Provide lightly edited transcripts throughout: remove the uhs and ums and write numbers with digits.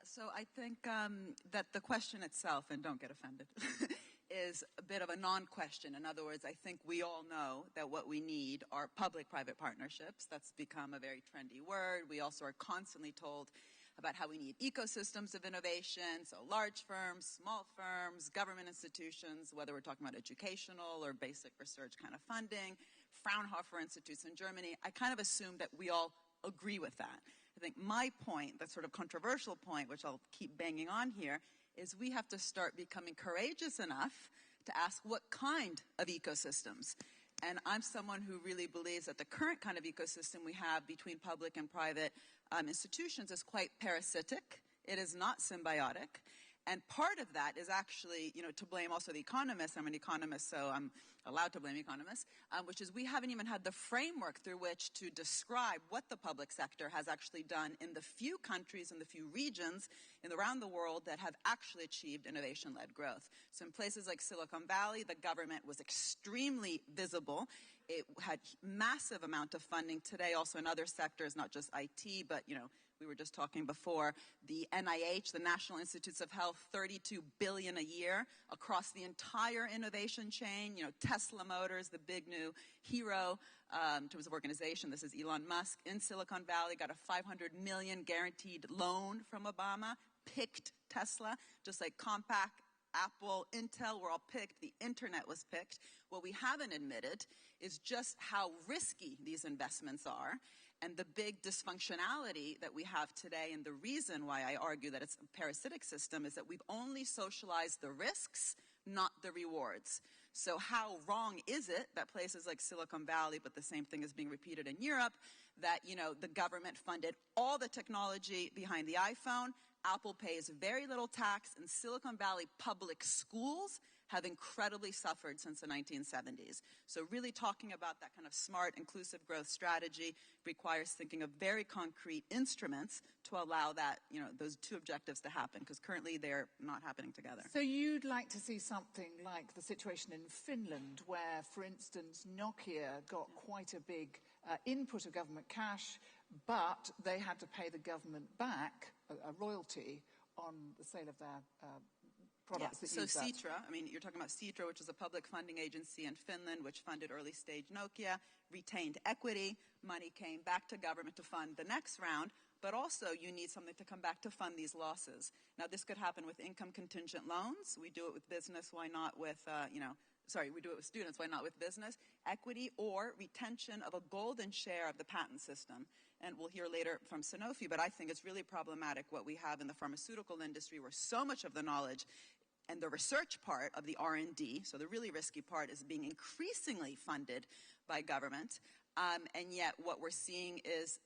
So I think that the question itself, and don't get offended, is a bit of a non-question. In other words, I think we all know that what we need are public-private partnerships. That's become a very trendy word. We also are constantly told about how we need ecosystems of innovation, so large firms, small firms, government institutions, whether we're talking about educational or basic research kind of funding, Fraunhofer Institutes in Germany. I kind of assume that we all agree with that. I think my point, that sort of controversial point, which I'll keep banging on here, is we have to start becoming courageous enough to ask what kind of ecosystems. And I'm someone who really believes that the current kind of ecosystem we have between public and private institutions is quite parasitic. It is not symbiotic. And part of that is actually, to blame also the economists. I'm an economist, so I'm allowed to blame economists, which is we haven't even had the framework through which to describe what the public sector has actually done in the few countries and the few regions around the world that have actually achieved innovation-led growth. So in places like Silicon Valley, the government was extremely visible. It had massive amount of funding today, also in other sectors, not just IT, but, we were just talking before, the NIH, the National Institutes of Health, $32 billion a year across the entire innovation chain. Tesla Motors, the big new hero in terms of organization. This is Elon Musk in Silicon Valley, got a $500 million guaranteed loan from Obama, picked Tesla, just like Compaq, Apple, Intel were all picked. The internet was picked. What we haven't admitted is just how risky these investments are and the big dysfunctionality that we have today. And the reason why I argue that it's a parasitic system is that we've only socialized the risks, not the rewards. So how wrong is it that places like Silicon Valley, but the same thing is being repeated in Europe, that, the government funded all the technology behind the iPhone, Apple pays very little tax, and Silicon Valley public schools have incredibly suffered since the 1970s. So really talking about that kind of smart, inclusive growth strategy requires thinking of very concrete instruments to allow that, those two objectives to happen, because currently they're not happening together. So you'd like to see something like the situation in Finland, where, for instance, Nokia got quite a big input of government cash, but they had to pay the government back a royalty on the sale of their products that use that. So Citra, you're talking about Citra, which is a public funding agency in Finland, which funded early-stage Nokia, retained equity, money came back to government to fund the next round, but also you need something to come back to fund these losses. Now, this could happen with income contingent loans. We do it with business. Why not with, we do it with students. Why not with business? Equity or retention of a golden share of the patent system. And we'll hear later from Sanofi, but I think it's really problematic what we have in the pharmaceutical industry, where so much of the knowledge and the research part of the R&D, so the really risky part, is being increasingly funded by government. And yet what we're seeing is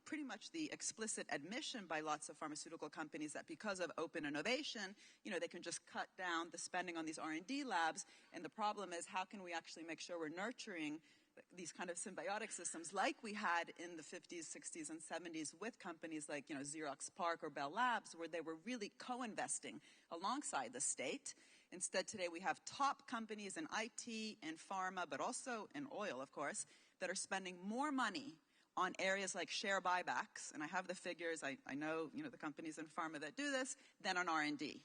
pretty much the explicit admission by lots of pharmaceutical companies that because of open innovation, they can just cut down the spending on these R&D labs. And the problem is, how can we actually make sure we're nurturing these kind of symbiotic systems like we had in the 50s, 60s, and 70s with companies like, Xerox PARC or Bell Labs, where they were really co-investing alongside the state. Instead, today we have top companies in IT, in pharma, but also in oil, of course, that are spending more money on areas like share buybacks, and I have the figures, I know, the companies in pharma that do this, than on R&D.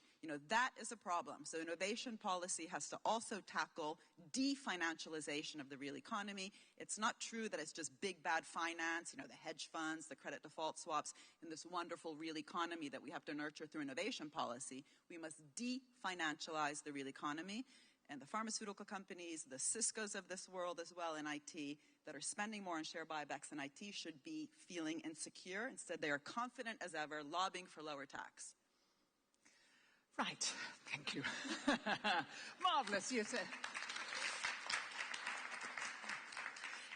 That is a problem. So innovation policy has to also tackle definancialization of the real economy. It's not true that it's just big bad finance, the hedge funds, the credit default swaps, and this wonderful real economy that we have to nurture through innovation policy. We must definancialize the real economy. And the pharmaceutical companies, the Ciscos of this world as well in IT, that are spending more on share buybacks in IT should be feeling insecure. Instead, they are confident as ever, lobbying for lower tax. Right. Thank you. Marvellous. You said.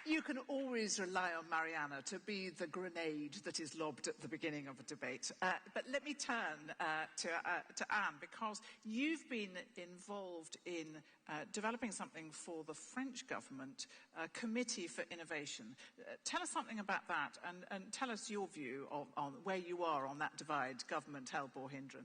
You can always rely on Mariana to be the grenade that is lobbed at the beginning of a debate. But let me turn to Anne, because you've been involved in developing something for the French government, a committee for innovation. Tell us something about that, and tell us your view on where you are on that divide, government help or hindrance.